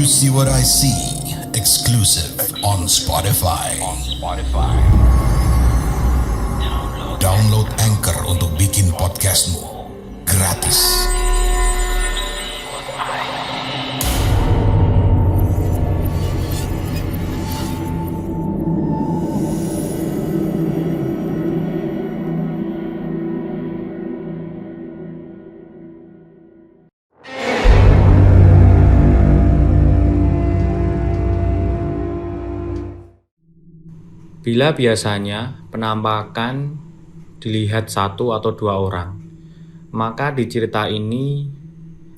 You See What I See, exclusive on Spotify. Download Anchor untuk bikin podcastmu gratis. Bila biasanya penampakan dilihat satu atau dua orang, maka di cerita ini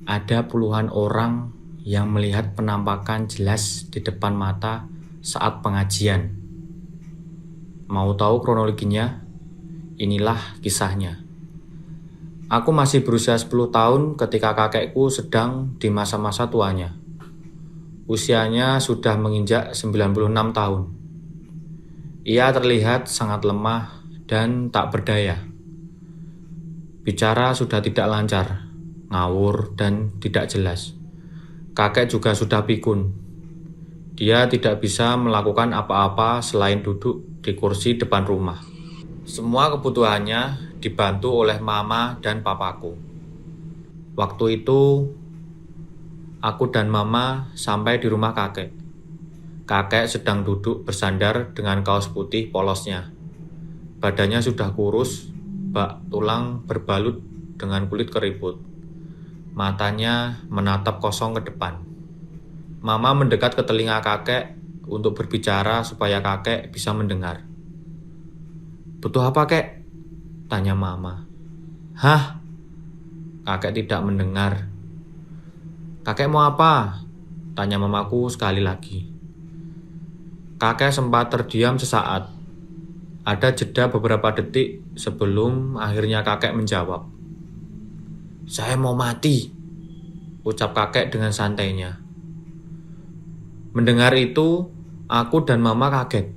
ada puluhan orang yang melihat penampakan jelas di depan mata saat pengajian. Mau tahu kronologinya? Inilah kisahnya. Aku masih berusia 10 tahun ketika kakekku sedang di masa-masa tuanya. Usianya sudah menginjak 96 tahun. Ia terlihat sangat lemah dan tak berdaya. Bicara sudah tidak lancar, ngawur dan tidak jelas. Kakek juga sudah pikun. Dia tidak bisa melakukan apa-apa selain duduk di kursi depan rumah. Semua kebutuhannya dibantu oleh mama dan papaku. Waktu itu, aku dan mama sampai di rumah kakek. Kakek sedang duduk bersandar dengan kaos putih polosnya. Badannya sudah kurus, bak tulang berbalut dengan kulit keriput. Matanya menatap kosong ke depan. Mama mendekat ke telinga kakek untuk berbicara supaya kakek bisa mendengar. "Butuh apa, Kek?" tanya mama. "Hah?" Kakek tidak mendengar. "Kakek mau apa?" tanya mamaku sekali lagi. Kakek sempat terdiam sesaat. Ada jeda beberapa detik sebelum akhirnya kakek menjawab. "Saya mau mati," ucap kakek dengan santainya. Mendengar itu, aku dan mama kaget.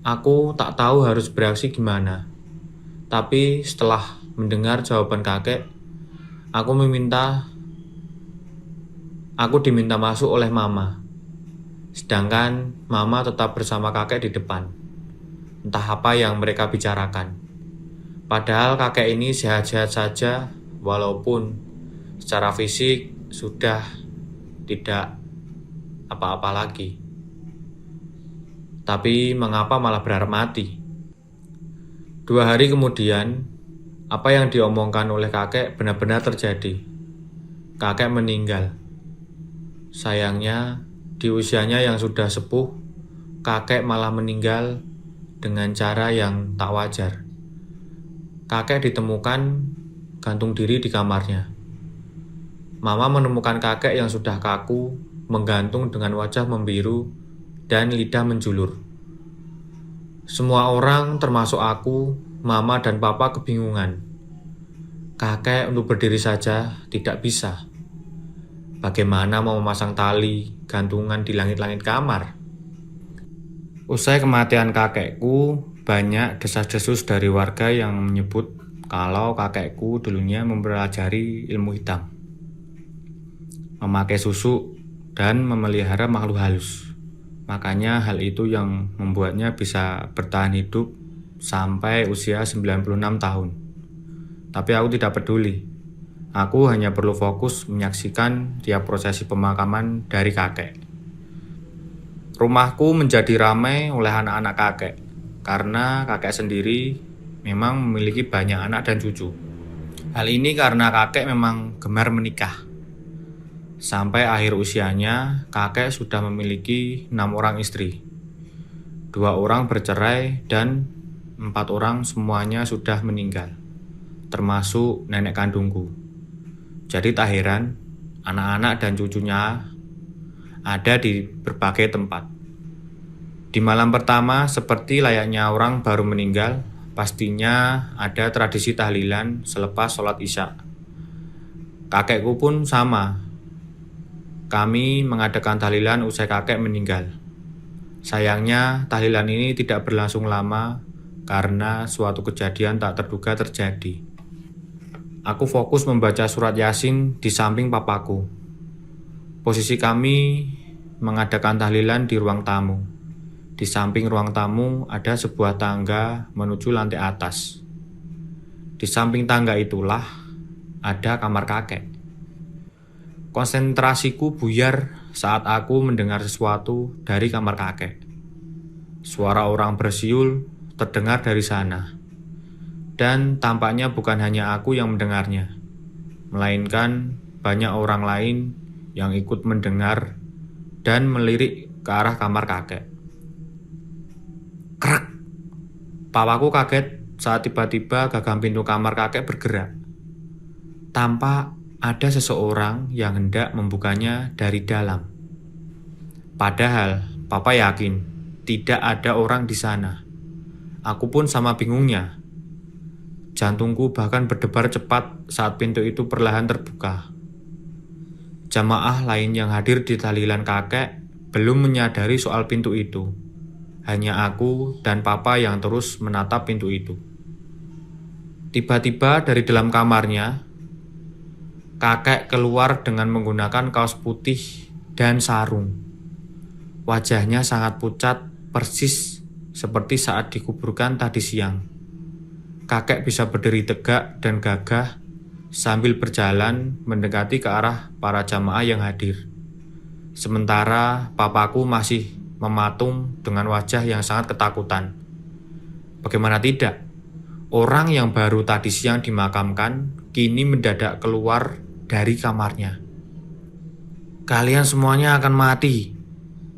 Aku tak tahu harus bereaksi gimana. Tapi setelah mendengar jawaban kakek, aku diminta masuk oleh mama. Sedangkan mama tetap bersama kakek di depan. Entah apa yang mereka bicarakan. Padahal kakek ini sehat-sehat saja, walaupun secara fisik sudah tidak apa-apa lagi. Tapi mengapa malah berharap mati? 2 hari kemudian, apa yang diomongkan oleh kakek benar-benar terjadi. Kakek meninggal. Sayangnya, di usianya yang sudah sepuh, kakek malah meninggal dengan cara yang tak wajar. Kakek ditemukan gantung diri di kamarnya. Mama menemukan kakek yang sudah kaku, menggantung dengan wajah membiru dan lidah menjulur. Semua orang, termasuk aku, mama dan papa kebingungan. Kakek untuk berdiri saja tidak bisa. Bagaimana mau memasang tali gantungan di langit-langit kamar? Usai kematian kakekku, banyak desas-desus dari warga yang menyebut kalau kakekku dulunya mempelajari ilmu hitam, memakai susuk, dan memelihara makhluk halus. Makanya hal itu yang membuatnya bisa bertahan hidup sampai usia 96 tahun. Tapi aku tidak peduli. Aku hanya perlu fokus menyaksikan tiap prosesi pemakaman dari kakek. Rumahku menjadi ramai oleh anak-anak kakek, karena kakek sendiri memang memiliki banyak anak dan cucu. Hal ini karena kakek memang gemar menikah. Sampai akhir usianya, kakek sudah memiliki 6 orang istri. 2 orang bercerai dan 4 orang semuanya sudah meninggal, termasuk nenek kandungku. Jadi tak heran, anak-anak dan cucunya ada di berbagai tempat. Di malam pertama, seperti layaknya orang baru meninggal, pastinya ada tradisi tahlilan selepas sholat Isya. Kakekku pun sama. Kami mengadakan tahlilan usai kakek meninggal. Sayangnya, tahlilan ini tidak berlangsung lama karena suatu kejadian tak terduga terjadi. Aku fokus membaca surat Yasin di samping papaku. Posisi kami mengadakan tahlilan di ruang tamu. Di samping ruang tamu ada sebuah tangga menuju lantai atas. Di samping tangga itulah ada kamar kakek. Konsentrasiku buyar saat aku mendengar sesuatu dari kamar kakek. Suara orang bersiul terdengar dari sana. Dan tampaknya bukan hanya aku yang mendengarnya, melainkan banyak orang lain yang ikut mendengar dan melirik ke arah kamar kakek. Krak! Papaku kaget saat tiba-tiba gagang pintu kamar kakek bergerak. Tampak ada seseorang yang hendak membukanya dari dalam. Padahal papa yakin tidak ada orang di sana. Aku pun sama bingungnya. Jantungku bahkan berdebar cepat saat pintu itu perlahan terbuka. Jamaah lain yang hadir di tahlilan kakek belum menyadari soal pintu itu. Hanya aku dan papa yang terus menatap pintu itu. Tiba-tiba dari dalam kamarnya, kakek keluar dengan menggunakan kaos putih dan sarung. Wajahnya sangat pucat, persis seperti saat dikuburkan tadi siang. Kakek bisa berdiri tegak dan gagah sambil berjalan mendekati ke arah para jamaah yang hadir. Sementara papaku masih mematung dengan wajah yang sangat ketakutan. Bagaimana tidak? Orang yang baru tadi siang dimakamkan kini mendadak keluar dari kamarnya. "Kalian semuanya akan mati,"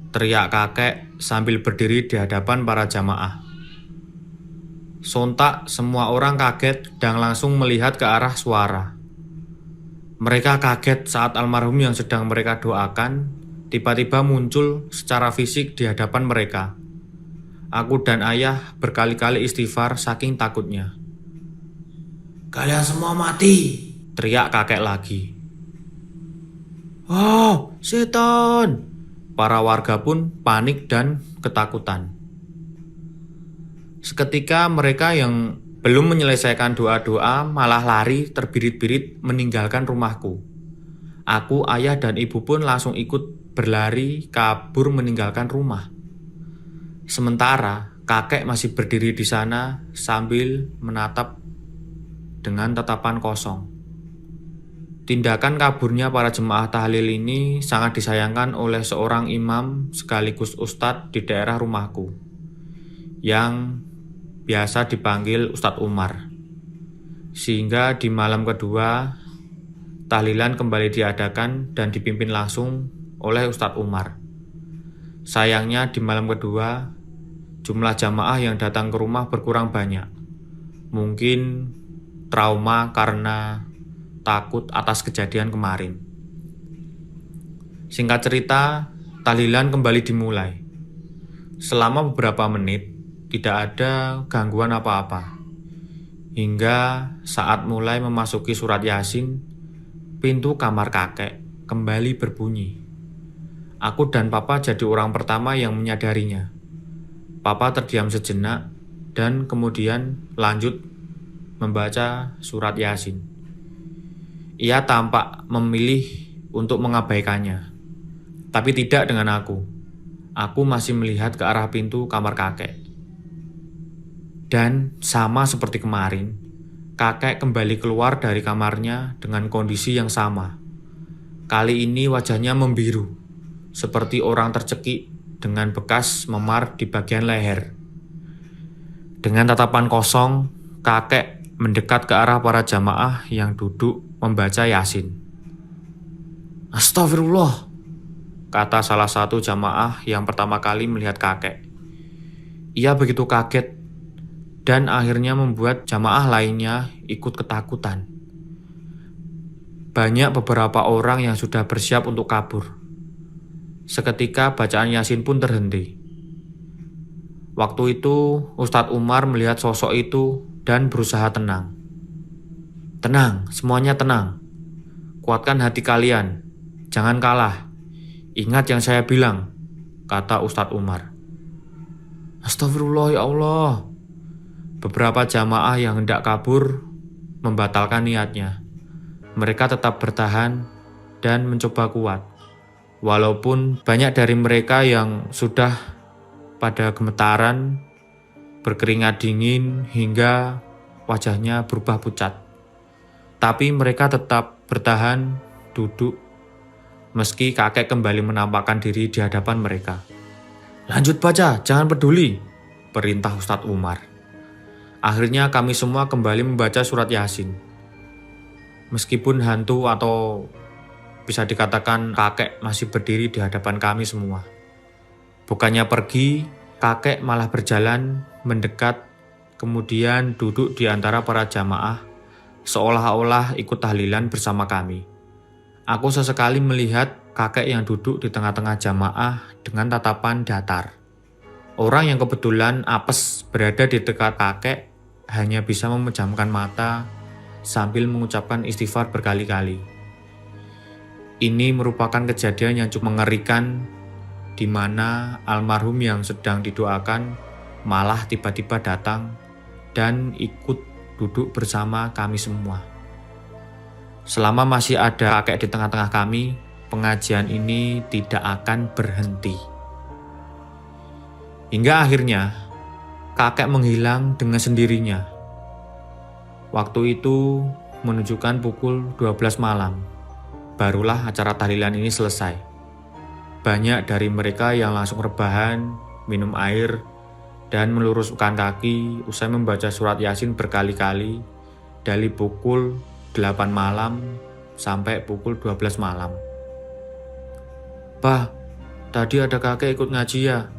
teriak kakek sambil berdiri di hadapan para jamaah. Sontak semua orang kaget dan langsung melihat ke arah suara. Mereka kaget saat almarhum yang sedang mereka doakan tiba-tiba muncul secara fisik di hadapan mereka. Aku dan ayah berkali-kali istighfar saking takutnya. "Kalian semua mati!" teriak kakek lagi. "Oh, setan!" Para warga pun panik dan ketakutan. Seketika mereka yang belum menyelesaikan doa-doa malah lari terbirit-birit meninggalkan rumahku. Aku, ayah, dan ibu pun langsung ikut berlari kabur meninggalkan rumah. Sementara kakek masih berdiri di sana sambil menatap dengan tatapan kosong. Tindakan kaburnya para jemaah tahlil ini sangat disayangkan oleh seorang imam sekaligus ustadz di daerah rumahku, yang biasa dipanggil Ustadz Umar. Sehingga di malam kedua, tahlilan kembali diadakan dan dipimpin langsung oleh Ustadz Umar. Sayangnya di malam kedua, jumlah jamaah yang datang ke rumah berkurang banyak. Mungkin trauma karena takut atas kejadian kemarin. Singkat cerita, tahlilan kembali dimulai. Selama beberapa menit, tidak ada gangguan apa-apa. Hingga saat mulai memasuki surat Yasin, pintu kamar kakek kembali berbunyi. Aku dan papa jadi orang pertama yang menyadarinya. Papa terdiam sejenak dan kemudian lanjut membaca surat Yasin. Ia tampak memilih untuk mengabaikannya, tapi tidak dengan aku. Aku masih melihat ke arah pintu kamar kakek. Dan sama seperti kemarin, kakek kembali keluar dari kamarnya dengan kondisi yang sama. Kali ini wajahnya membiru, seperti orang tercekik dengan bekas memar di bagian leher. Dengan tatapan kosong, kakek mendekat ke arah para jamaah yang duduk membaca Yasin. "Astagfirullah," kata salah satu jamaah yang pertama kali melihat kakek. Ia begitu kaget dan akhirnya membuat jamaah lainnya ikut ketakutan. Banyak beberapa orang yang sudah bersiap untuk kabur. Seketika bacaan Yasin pun terhenti. Waktu itu Ustadz Umar melihat sosok itu dan berusaha tenang. "Tenang, semuanya tenang. Kuatkan hati kalian. Jangan kalah. Ingat yang saya bilang," kata Ustadz Umar. "Astagfirullah, ya Allah." Beberapa jamaah yang hendak kabur membatalkan niatnya. Mereka tetap bertahan dan mencoba kuat. Walaupun banyak dari mereka yang sudah pada gemetaran, berkeringat dingin hingga wajahnya berubah pucat. Tapi mereka tetap bertahan duduk meski kakek kembali menampakkan diri di hadapan mereka. "Lanjut baca, jangan peduli," perintah Ustadz Umar. Akhirnya kami semua kembali membaca surat Yasin. Meskipun hantu atau bisa dikatakan kakek masih berdiri di hadapan kami semua. Bukannya pergi, kakek malah berjalan mendekat, kemudian duduk di antara para jamaah, seolah-olah ikut tahlilan bersama kami. Aku sesekali melihat kakek yang duduk di tengah-tengah jamaah dengan tatapan datar. Orang yang kebetulan apes berada di dekat kakek hanya bisa memejamkan mata sambil mengucapkan istighfar berkali-kali. Ini merupakan kejadian yang cukup mengerikan, di mana almarhum yang sedang didoakan malah tiba-tiba datang dan ikut duduk bersama kami semua. Selama masih ada kakek di tengah-tengah kami, pengajian ini tidak akan berhenti. Hingga akhirnya, kakek menghilang dengan sendirinya. Waktu itu menunjukkan pukul 12 malam. Barulah acara tahlilan ini selesai. Banyak dari mereka yang langsung rebahan, minum air, dan meluruskan kaki usai membaca surat Yasin berkali-kali dari pukul 8 malam sampai pukul 12 malam. "Pak, tadi ada kakek ikut ngaji ya?"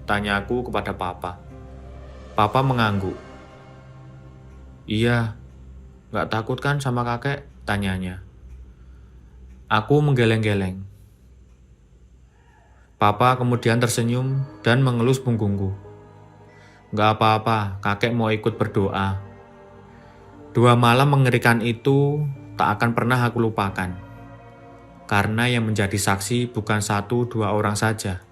tanyaku kepada Papa. Papa mengangguk. "Iya, gak takut kan sama kakek?" tanyanya. Aku menggeleng-geleng. Papa kemudian tersenyum dan mengelus punggungku. "Gak apa-apa, kakek mau ikut berdoa." 2 malam mengerikan itu tak akan pernah aku lupakan. Karena yang menjadi saksi bukan 1-2 orang saja,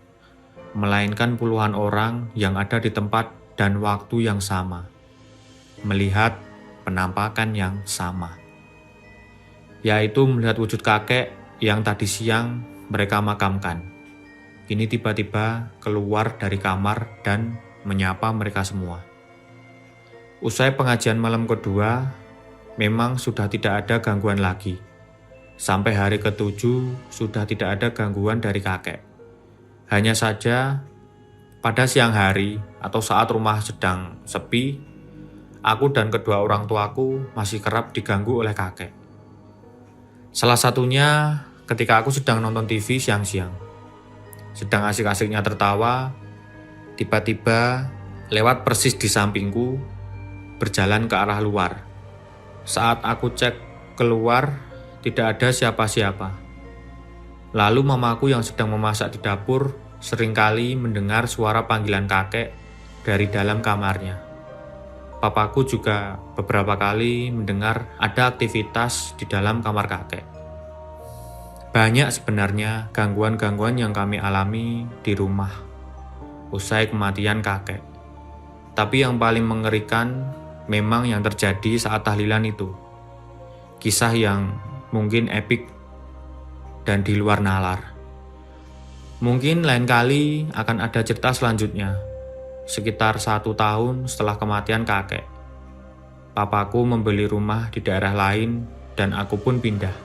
melainkan puluhan orang yang ada di tempat dan waktu yang sama, melihat penampakan yang sama. Yaitu melihat wujud kakek yang tadi siang mereka makamkan. Kini tiba-tiba keluar dari kamar dan menyapa mereka semua. Usai pengajian malam kedua, memang sudah tidak ada gangguan lagi. Sampai hari ke-7 sudah tidak ada gangguan dari kakek. Hanya saja pada siang hari atau saat rumah sedang sepi, aku dan kedua orang tuaku masih kerap diganggu oleh kakek. Salah satunya ketika aku sedang nonton TV siang-siang. Sedang asik-asiknya tertawa, tiba-tiba lewat persis di sampingku, berjalan ke arah luar. Saat aku cek keluar, tidak ada siapa-siapa. Lalu mamaku yang sedang memasak di dapur seringkali mendengar suara panggilan kakek dari dalam kamarnya. Papaku juga beberapa kali mendengar ada aktivitas di dalam kamar kakek. Banyak sebenarnya gangguan-gangguan yang kami alami di rumah usai kematian kakek. Tapi yang paling mengerikan memang yang terjadi saat tahlilan itu. Kisah yang mungkin epik dan di luar nalar. Mungkin lain kali akan ada cerita selanjutnya. Sekitar 1 tahun setelah kematian kakek, papaku membeli rumah di daerah lain dan aku pun pindah.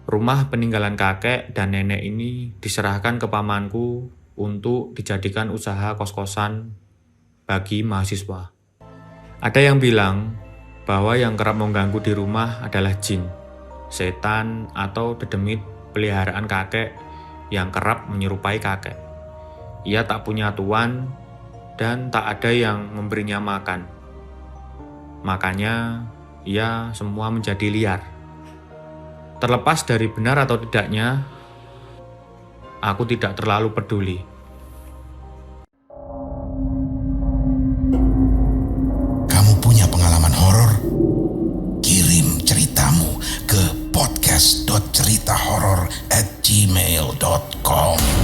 Rumah peninggalan kakek dan nenek ini diserahkan ke pamanku untuk dijadikan usaha kos-kosan bagi mahasiswa. Ada yang bilang bahwa yang kerap mengganggu di rumah adalah jin, setan, atau dedemit peliharaan kakek yang kerap menyerupai kakek. Ia tak punya tuan dan tak ada yang memberinya makan. Makanya ia semua menjadi liar. Terlepas dari benar atau tidaknya, aku tidak terlalu peduli. Kamu punya pengalaman horor? Kirim ceritamu ke podcast.ceritahoror@gmail.com